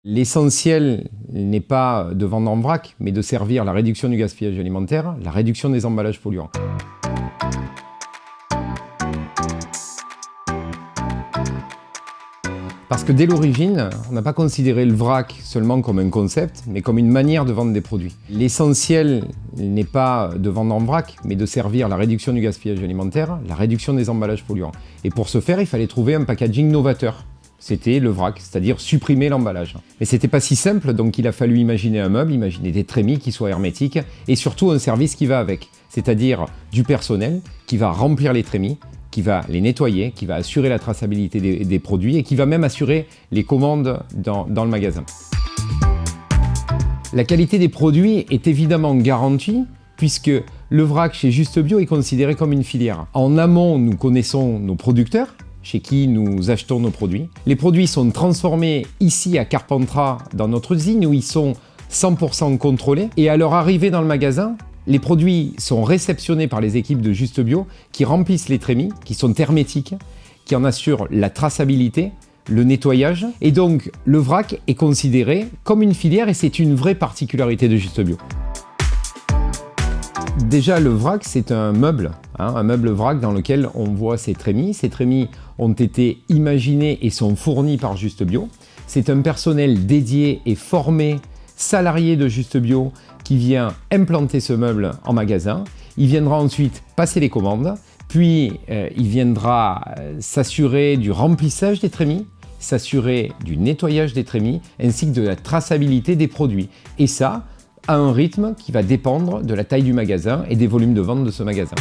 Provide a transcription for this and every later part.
L'essentiel n'est pas de vendre en vrac, mais de servir la réduction du gaspillage alimentaire, la réduction des emballages polluants. Parce que dès l'origine, on n'a pas considéré le vrac seulement comme un concept, mais comme une manière de vendre des produits. L'essentiel n'est pas de vendre en vrac, mais de servir la réduction du gaspillage alimentaire, la réduction des emballages polluants. Et pour ce faire, il fallait trouver un packaging novateur. C'était le vrac, c'est-à-dire supprimer l'emballage. Mais c'était pas si simple, donc il a fallu imaginer un meuble, imaginer des trémies qui soient hermétiques, et surtout un service qui va avec, c'est-à-dire du personnel qui va remplir les trémies, qui va les nettoyer, qui va assurer la traçabilité des produits et qui va même assurer les commandes dans le magasin. La qualité des produits est évidemment garantie puisque le vrac chez Juste Bio est considéré comme une filière. En amont, nous connaissons nos producteurs, chez qui nous achetons nos produits. Les produits sont transformés ici à Carpentras, dans notre usine, où ils sont 100% contrôlés. Et à leur arrivée dans le magasin, les produits sont réceptionnés par les équipes de Juste Bio, qui remplissent les trémies, qui sont hermétiques, qui en assurent la traçabilité, le nettoyage. Et donc, le vrac est considéré comme une filière et c'est une vraie particularité de Juste Bio. Déjà, le vrac, c'est un meuble vrac dans lequel on voit ces trémies. Ces trémies ont été imaginées et sont fournies par Juste Bio. C'est un personnel dédié et formé, salarié de Juste Bio, qui vient implanter ce meuble en magasin. Il viendra ensuite passer les commandes, puis il viendra s'assurer du remplissage des trémies, s'assurer du nettoyage des trémies, ainsi que de la traçabilité des produits. Et ça, à un rythme qui va dépendre de la taille du magasin et des volumes de vente de ce magasin.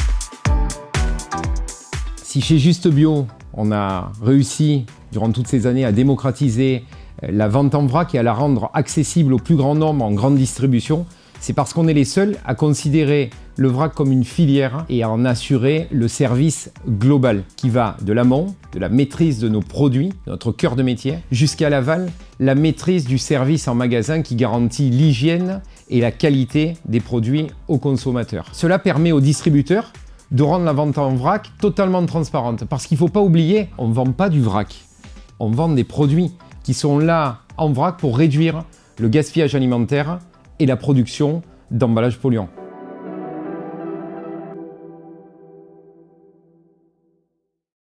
Si chez Juste Bio, on a réussi durant toutes ces années à démocratiser la vente en vrac et à la rendre accessible au plus grand nombre en grande distribution, c'est parce qu'on est les seuls à considérer le vrac comme une filière et à en assurer le service global qui va de l'amont, de la maîtrise de nos produits, notre cœur de métier, jusqu'à l'aval, la maîtrise du service en magasin qui garantit l'hygiène et la qualité des produits aux consommateurs. Cela permet aux distributeurs de rendre la vente en vrac totalement transparente. Parce qu'il ne faut pas oublier, on ne vend pas du vrac. On vend des produits qui sont là en vrac pour réduire le gaspillage alimentaire et la production d'emballages polluants.